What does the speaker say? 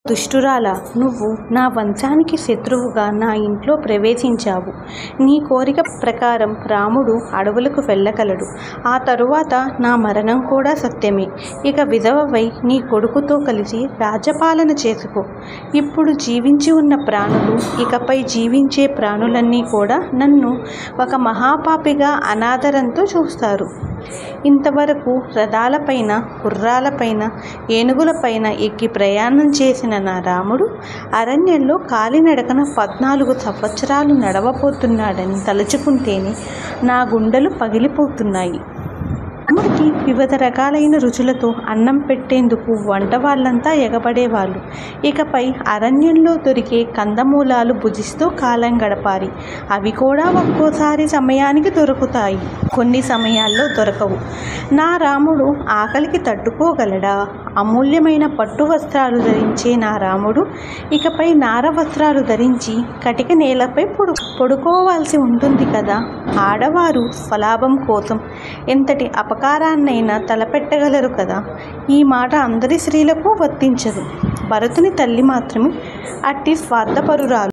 దుష్టురాలా, నువ్వు నా వంశానికి శత్రువుగా నా ఇంట్లో ప్రవేశించావు. నీ కోరిక ప్రకారం రాముడు అడవులకు వెళ్ళగలడు. ఆ తరువాత నా మరణం కూడా సత్యమే. ఇక విధవవై నీ కొడుకుతో కలిసి రాజ్యపాలన చేసుకో. ఇప్పుడు జీవించి ఉన్న ప్రాణులు, ఇకపై జీవించే ప్రాణులన్నీ కూడా నన్ను ఒక మహాపాపిగా అనాదరంతో చూస్తారు. ఇంతవరకు రథాలపైన, గుర్రాలపైన, ఏనుగులపైన ఎక్కి ప్రయాణం చేసిన నా రాముడు అరణ్యంలో కాలినడకన 14 సంవత్సరాలు నడవబోతున్నాడని తలుచుకుంటేనే నా గుండెలు పగిలిపోతున్నాయి. రాముడికి వివిధ రకాలైన రుచులతో అన్నం పెట్టేందుకు వంట వాళ్ళంతా ఎగబడేవాళ్ళు. ఇకపై అరణ్యంలో దొరికే కందమూలాలు భుజిస్తూ కాలం గడపాలి. అవి కూడా ఒక్కోసారి సమయానికి దొరుకుతాయి, కొన్ని సమయాల్లో దొరకవు. నా రాముడు ఆకలికి తట్టుకోగలడా? అమూల్యమైన పట్టు వస్త్రాలు ధరించే నా రాముడు ఇకపై నార వస్త్రాలు ధరించి కటిక నేలపై పడుకోవాల్సి ఉంటుంది కదా. ఆడవారు స్వలాభం కోసం ఎంతటి అపకారాన్నైనా తలపెట్టగలరు కదా. ఈ మాట అందరి స్త్రీలకు వర్తించదు. భరతుని తల్లి మాత్రమే అట్టి స్వార్థపరురాలు.